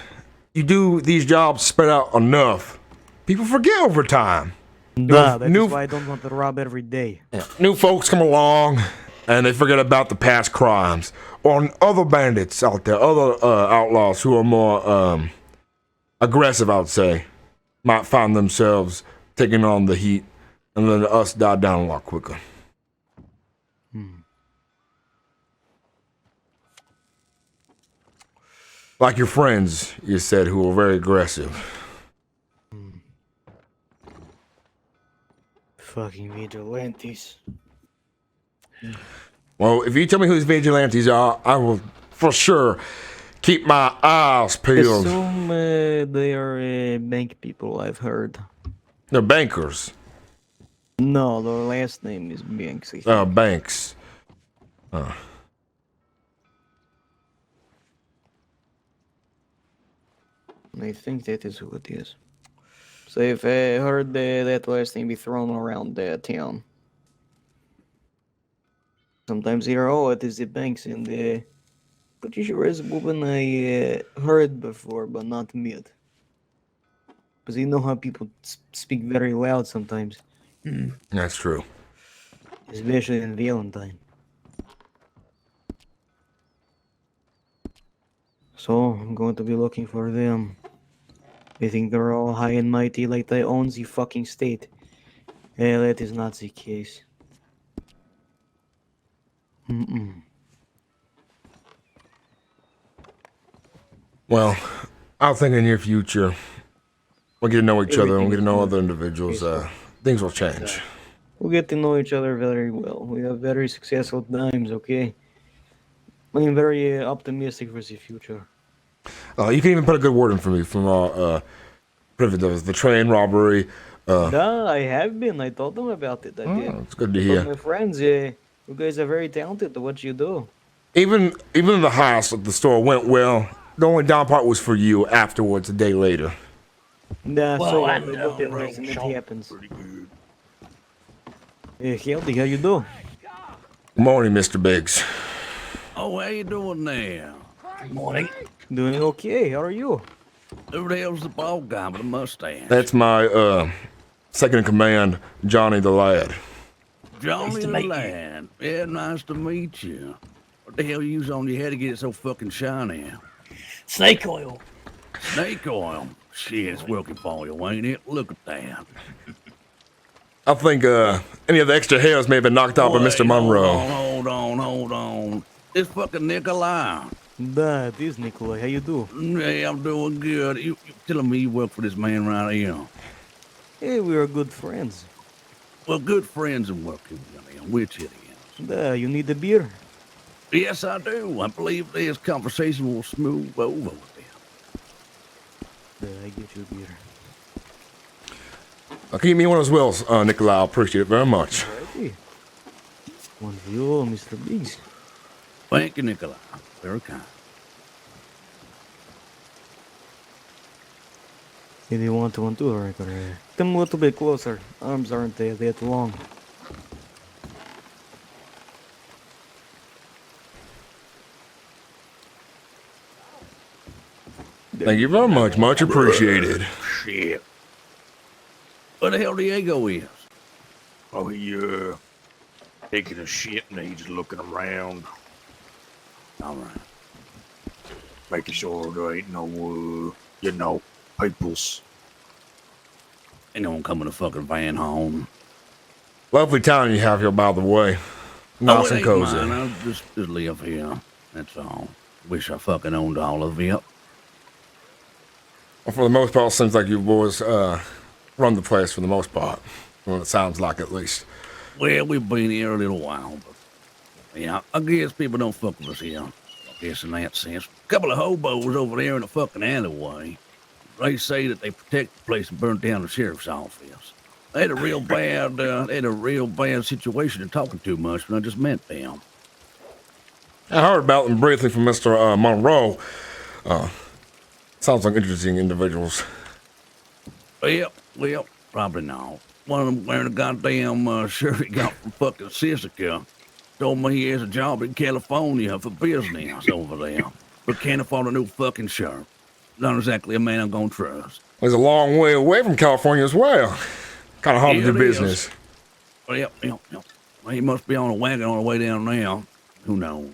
you do these jobs spread out enough, people forget over time. That's new- why I don't want to rob every day. New folks come along and they forget about the past crimes or other bandits out there, other outlaws who are more aggressive, I would say, might find themselves taking on the heat and letting us die down a lot quicker. Like your friends, you said, who were very aggressive. Fucking vigilantes. Well, if you tell me who these vigilantes are, I will for sure keep my eyes peeled. Assume they are bank people, I've heard. They're bankers. No, their last name is Banksy. Banks. I think that is who it is. So I've heard that last name be thrown around town. Sometimes hear, oh, it is the banks, and pretty sure it's a woman I heard before, but not met. Because you know how people speak very loud sometimes, That's true. especially in Valentine. So I'm going to be looking for them. They think they're all high and mighty like they own the fucking state. That is not the case. Mm-mm. Well, I think in the near future, we'll get to know each other and Everything we'll get to is know more other individuals. peaceful. Things will change. We get to know each other very well. We have very successful times, okay? I'm very optimistic for the future. You can even put a good word in for me from previous the train robbery. Duh, I have been. I told them about it. I did. It's good to I told hear. my friends, you guys are very talented at what you do. Even the heist at the store went well. The only down part was for you afterwards, a day later. Nah, Well, so what? and, What the real reason it shot. happens? Healthy, how you do? Good morning, Mr. Biggs. Oh, how you doing there? Good morning. Doing okay. How are you? Who the hell's the bald guy with a mustache? That's my second in command, Johnny the lad. Johnny Nice to the meet you. lad. Yeah, nice to meet you. What the hell you use on your head to get it so fucking shiny? Snake oil. Snake oil. Shit, it's working for you, ain't it? Look at that. I think any of the extra hairs may have been knocked out by Mr. Wait, Monroe. Hold on. It's fucking Nikolai. Nah, it is Nikolai. How you do? Hey, I'm doing good. You telling me you work for this man right here? Hey, we are good friends. Well, good friends and working with him. Which it is? Duh, you need a beer? Yes, I do. I believe this conversation will smooth over with it. Duh, I get you a beer. Keep me one as well, Nikolai. I appreciate it very much. Alrighty. One for you, Mr. Biggs. Thank you, Nikolai. Very kind. If you want to one too, alright, come a little bit closer. Arms aren't that long. Thank you very much. Much appreciated. Shit. Where the hell Diego is? Oh, he, taking a shit and he's looking around, All right. making sure there ain't no, peoples. Ain't no one coming to fucking van home. Lovely town you have here, by the way. Nice it and ain't cozy. mine. I just live here. That's all. Wish I fucking owned all of it. Well, for the most part, it seems like you boys run the place for the most part. Well, it sounds like at least. Well, we've been here a little while, but yeah, I guess people don't fuck with us here. I guess in that sense. A couple of hobos over there in the fucking alleyway. They say that they protect the place and burnt down the sheriff's office. They had a real bad situation to talking too much when I just met them. I heard about them briefly from Mr. Monroe. Sounds like interesting individuals. Well, probably not. One of them wearing a goddamn shirt he got from fucking Sissica. Told me he has a job in California for business over there, but can't afford a new fucking shirt. Not exactly a man I'm gonna trust. He's a long way away from California as well. Kind of hard to Yeah, do it is. business. Well, well, he must be on a wagon on the way down now. Who knows?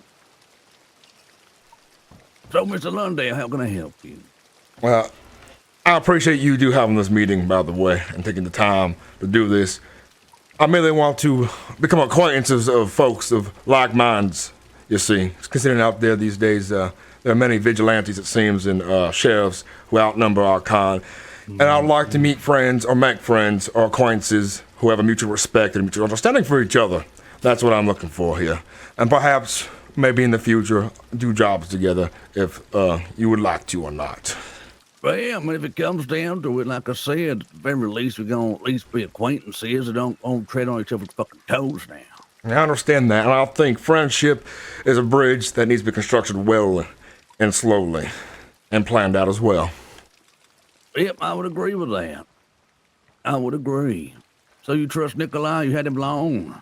So, Mr. Lundale, how can I help you? Well, I appreciate you do having this meeting, by the way, and taking the time to do this. I merely want to become acquaintances of folks of like minds, you see. Considering out there these days, there are many vigilantes, it seems, and sheriffs who outnumber our kind. And I'd like to meet friends or make friends or acquaintances who have a mutual respect and mutual understanding for each other. That's what I'm looking for here. And perhaps, maybe in the future, do jobs together if you would like to or not. Well, I mean, if it comes down to it, like I said, at the very least, we're going to at least be acquaintances and don't tread on each other's fucking toes now. I understand that, and I think friendship is a bridge that needs to be constructed well and slowly and planned out as well. Yep, I would agree with that. I would agree. So you trust Nikolai? You had him long?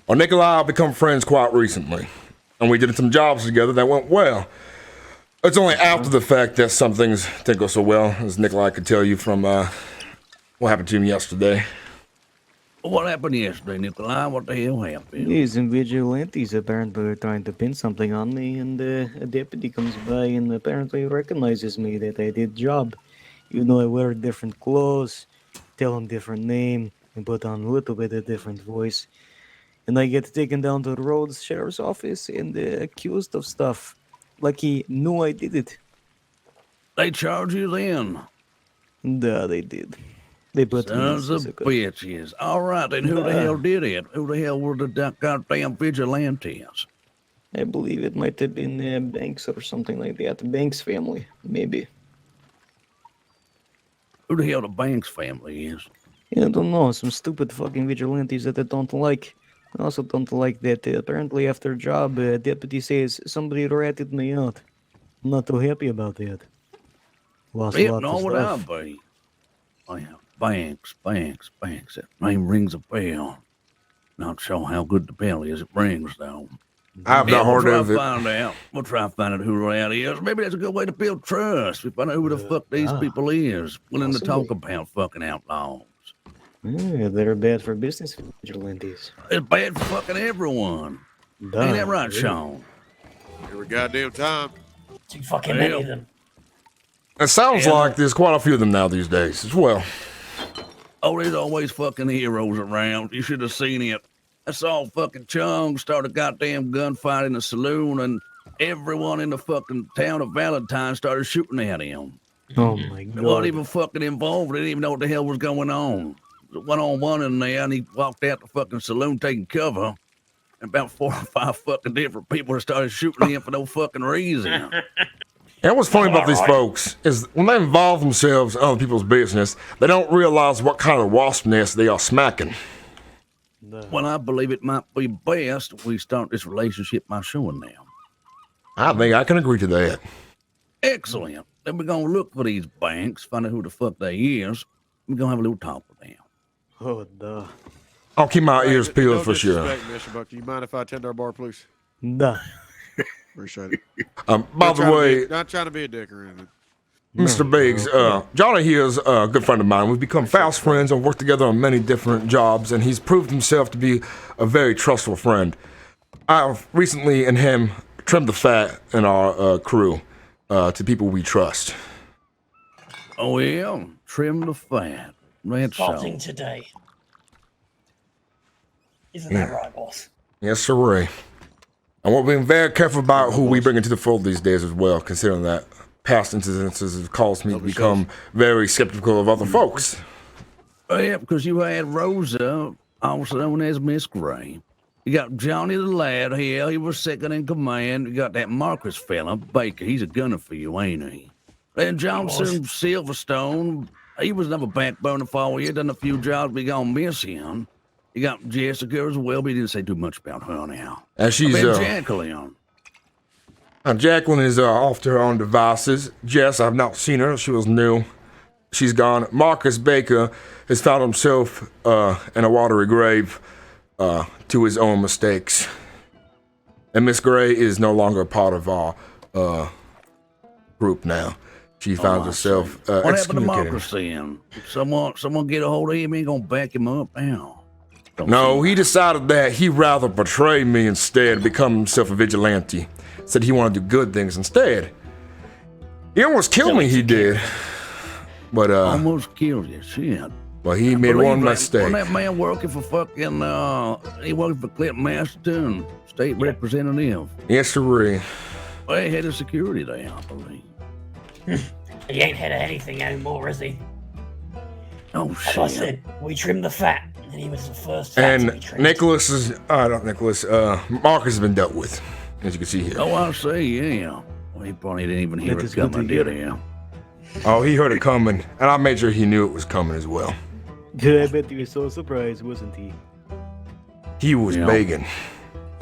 Well, Nikolai and I have become friends quite recently, and we did some jobs together that went well. It's only after the fact that some things didn't go so well, as Nikolai could tell you from what happened to him yesterday. What happened yesterday, Nikolai? What the hell happened? These vigilantes apparently were trying to pin something on me, and a deputy comes by and apparently recognizes me that I did job. You know, I wear different clothes, tell him different name, and put on a little bit of different voice. And I get taken down to the Rhodes Sheriff's Office and accused of stuff. Like he knew I did it. They charge you then. Duh, they did. They put me in Sons of Suzuka. bitches. All right, then who the hell did it? Who the hell were the goddamn vigilantes? I believe it might have been Banks or something like that. The Banks family, maybe. Who the hell the Banks family is? I don't know. Some stupid fucking vigilantes that I don't like. I also don't like that apparently after a job, deputy says somebody ratted me out. I'm not too happy about that. Lost a Yep, lot no, of what stuff. I be. Oh, yeah. Banks. That name rings a bell. Not sure how good the bell is it rings, though. I've not heard of it. We'll try to find out who that is. Maybe that's a good way to build trust. We find out who the fuck these people is. Willing to talk about fucking outlaws. Yeah, they're bad for business vigilantes. It's bad for fucking everyone. Duh, Ain't that right, really. Sean? Every goddamn time. Too fucking many of them. It sounds like there's quite a few of them now these days as well. Oh, there's always fucking heroes around. You should have seen it. I saw fucking Chung start a goddamn gunfight in a saloon, and everyone in the fucking town of Valentine started shooting at him. Oh my They wasn't god. even fucking involved. They didn't even know what the hell was going on. One-on-one in there, and he walked out the fucking saloon taking cover. And about 4 or 5 fucking different people started shooting him for no fucking reason. And what's funny about these folks is when they involve themselves in other people's business, they don't realize what kind of wasp nest they are smacking. Well, I believe it might be best we start this relationship by showing them. I think I can agree to that. Excellent. Then we're going to look for these Banks, find out who the fuck they is. We're going to have a little talk with them. Oh, duh. I'll keep my ears Hey, peeled no for sure. disrespect, Mr. Buck. Do you mind if I attend our bar, please? Duh. Appreciate it. By Not the trying to way, be- not trying to be a dick or anything. Mr. Biggs, Johnny here is a good friend of mine. We've become fast friends and worked together on many different jobs, and he's proved himself to be a very trustful friend. I've recently, and him, trimmed the fat in our crew to people we trust. Oh, yeah? Trim the fat. That's so. Starting today. Isn't that right, boss? Yes, sir. And we're being very careful about who we bring into the fold these days as well, considering that past incidences have caused me to become very skeptical of other folks. Oh, yeah, because you had Rosa, also known as Miss Gray. You got Johnny the lad here. He was second in command. You got that Marcus fella, Baker. He's a gunner for you, ain't he? And Johnson Silverstone, he was another backbone for you. Done a few jobs. We gonna miss him. You got Jessica as well, but he didn't say too much about her now. And she's, Jacqueline. Jacqueline is off to her own devices. Jess, I've not seen her. She was new. She's gone. Marcus Baker has found himself in a watery grave to his own mistakes. And Miss Gray is no longer a part of our group now. She found herself What happened to excommunicated. Marcus then? Someone get a hold of him. He ain't gonna back him up now. No, he decided that he'd rather betray me instead, become himself a vigilante. Said he wanted to do good things instead. He almost killed me, he did. But, Almost killed you, shit. well, he made one Wasn't mistake. that man working for fucking, he working for Clint Masterton, state representative. Yes, sir. Well, he head of security there, I believe. He ain't had anything anymore, is he? Oh, As I shit. said, we trimmed the fat, and he was the first fat to be And trimmed. Nicholas is, not Nicholas, Marcus has been dealt with, as you can see here. Oh, I see, yeah. Well, he probably didn't even hear That it is good coming, to did he? Oh, he heard it coming, and I made sure he knew it was coming as well. I bet he was so surprised, wasn't he? He was Yeah. begging.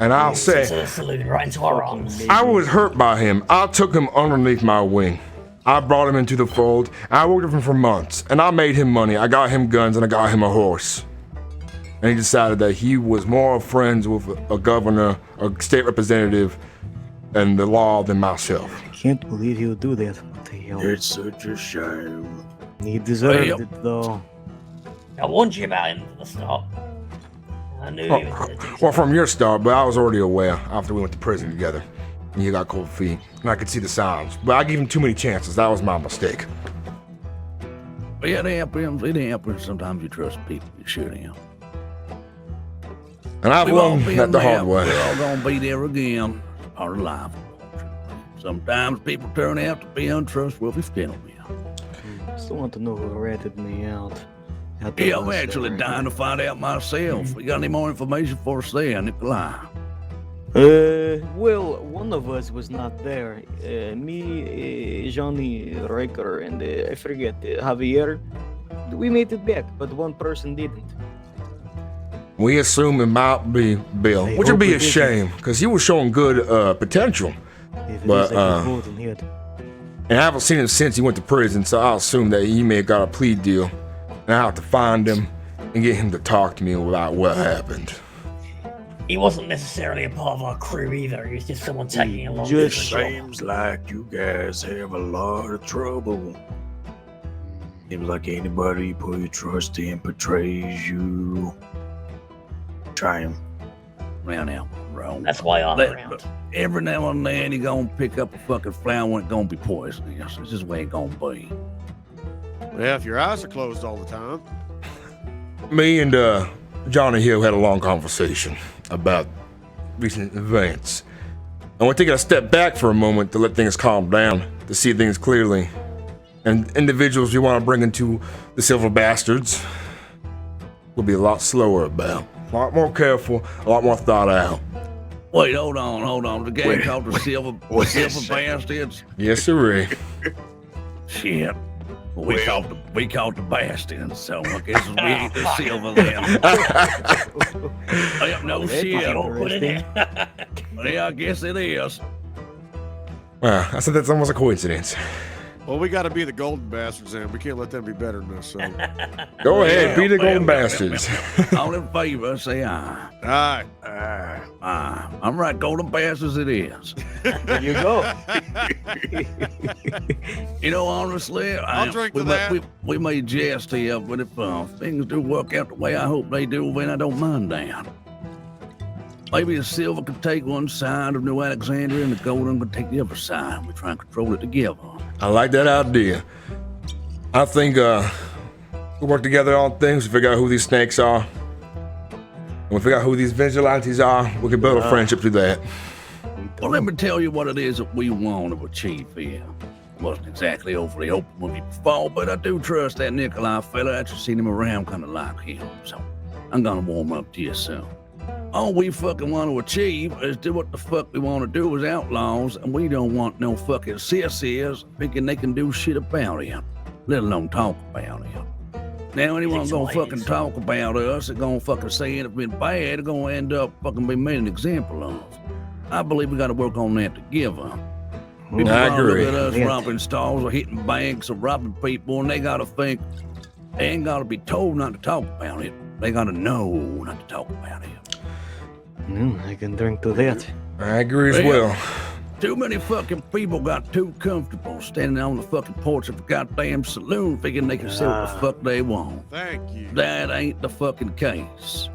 And I'll say, Into the saloon, right into our arms. I was hurt by him. I took him underneath my wing. I brought him into the fold. I worked with him for months, and I made him money. I got him guns, and I got him a horse. And he decided that he was more friends with a governor, a state representative, and the law than myself. I can't believe he would do that. What the hell? It's such a shame. He deserved Yep. it, though. I warned you about him at the start. I knew he was going to do Well, something. from your start, but I was already aware after we went to prison together. And you got cold feet, and I could see the signs. But I gave him too many chances. That was my mistake. But yeah, it happens. It happens. Sometimes you trust people you shouldn't. And I've We've all learned been that the there. hard way. We're all gonna be there again. Part of life. Sometimes people turn out to be untrustworthy gentlemen. I still want to know who ratted me out. Yeah, I'm actually dying to find out myself. You got any more information for us there, Nikolai? Well, one of us was not there. Me, Johnny, Riker, and I forget, Javier. We made it back, but one person didn't. We assume it might be Bill, I which would be hope a it isn't. shame because he was showing good potential. If it But, is, I get golden head. And I haven't seen him since he went to prison, so I'll assume that he may have got a plea deal. And I have to find him and get him to talk to me about what happened. He wasn't necessarily a part of our crew either. He was just someone tagging along. Just with the job. Seems like you guys have a lot of trouble. Seems like anybody you put your trust in betrays you. Try him. Round out, wrong. That's why I'm That- around. Every now and then you gonna pick up a fucking flower when it's gonna be poisonous. This is where it's gonna be. Yeah, if your eyes are closed all the time. Me and Johnny Hill had a long conversation about recent events. And we're taking a step back for a moment to let things calm down, to see things clearly. And individuals we want to bring into the Silver Bastards will be a lot slower about. A lot more careful, a lot more thought out. Wait, hold on. The gang Wait, called the Silver what's that Silver say? Bastards. Yes, sirree. Shit. We Well- called the bastards, so I guess we ain't the silver then. No shit. Pretty awkward, isn't it? Yeah, I guess it is. Well, I said that's almost a coincidence. Well, we got to be the golden bastards, and we can't let them be better than us. So, Go ahead, be the golden Well, bastards. All in favor, say aye. all right. Aye. I'm right, golden bastards it is. There you go. You know, honestly, I'll drink we to may, that. We may jest here, but if things do work out the way I hope they do, then I don't mind that. Maybe the silver could take one side of New Alexandria and the golden could take the other side. We try and control it together. I like that idea. I think we work together on things, we figure out who these snakes are. And we figure out who these vigilantes are. We can build a friendship through that. Well, let me tell you what it is that we want to achieve here. Wasn't exactly overly open when we before, but I do trust that Nikolai fella. I just seen him around kind of like him, so I'm gonna warm up to you soon. All we fucking want to achieve is do what the fuck we want to do as outlaws, and we don't want no fucking sissies thinking they can do shit about it, let alone talk about it. Now anyone gonna fucking talk about us, they're gonna fucking say anything bad, they're gonna end up fucking being made an example of. I believe we gotta work on that together. People I gonna agree. Look at us Yeah. robbing stores or hitting banks or robbing people, and they gotta think they ain't gotta be told not to talk about it. They gotta know not to talk about it. I can drink to that. I agree as Yeah. well. Too many fucking people got too comfortable standing on the fucking porch of a goddamn saloon thinking they can say what the fuck they want. Thank you. That ain't the fucking case.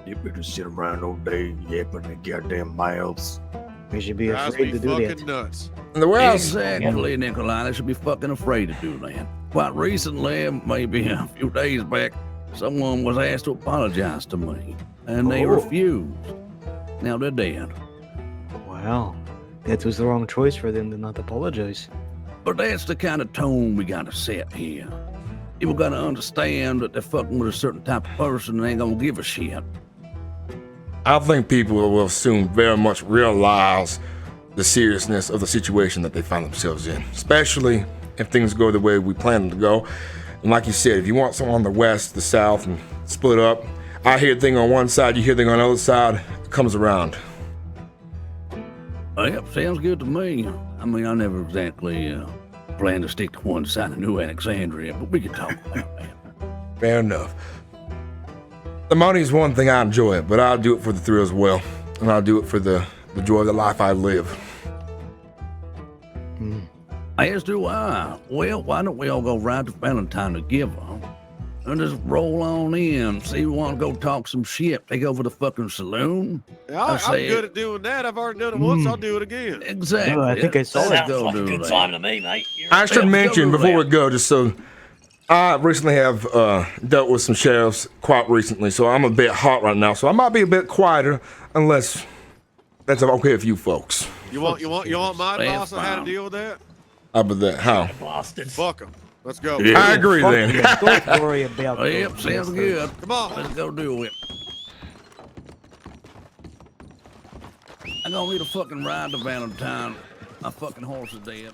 You better sit around all day yapping their goddamn mouths. We should be Drives afraid me to do fucking that. nuts. And the way I was, Exactly, Nikolai. They should be fucking afraid to do that. Quite recently, maybe a few days back, someone was asked to apologize to me, and they Oh. refused. Now they're dead. Wow. That was the wrong choice for them to not apologize. But that's the kind of tone we gotta set here. People gotta understand that they're fucking with a certain type of person and ain't gonna give a shit. I think people will soon very much realize the seriousness of the situation that they find themselves in, especially if things go the way we plan them to go. And like you said, if you want someone on the west, the south, and split up, I hear a thing on one side, you hear a thing on the other side, it comes around. Yep, sounds good to me. I mean, I never exactly planned to stick to one side of New Alexandria, but we can talk about that. Fair enough. The money's one thing, I enjoy it, but I'll do it for the thrill as well. And I'll do it for the joy of the life I live. As do I. Well, why don't we all go right to Valentine together? And just roll on in. See, we want to go talk some shit. Take over the fucking saloon. I'm say good it. at doing that. I've already done it once. I'll do it again. Exactly. I think I saw Let's that. Sounds go like a do good that. time to me, mate. You're I should Yeah, mention go before we there. go, just so I recently have dealt with some sheriffs quite recently, so I'm a bit hot right now. So I might be a bit quieter, unless that's okay with you folks. You want my advice on how to deal with that? How about that? How? Bastards. Fuck them. Let's go. Yeah. I agree Fuck then. yeah, don't worry about Oh, yep, that. sounds good. Come on. Let's go do it. I'm gonna need a fucking ride to Valentine. My fucking horse is dead.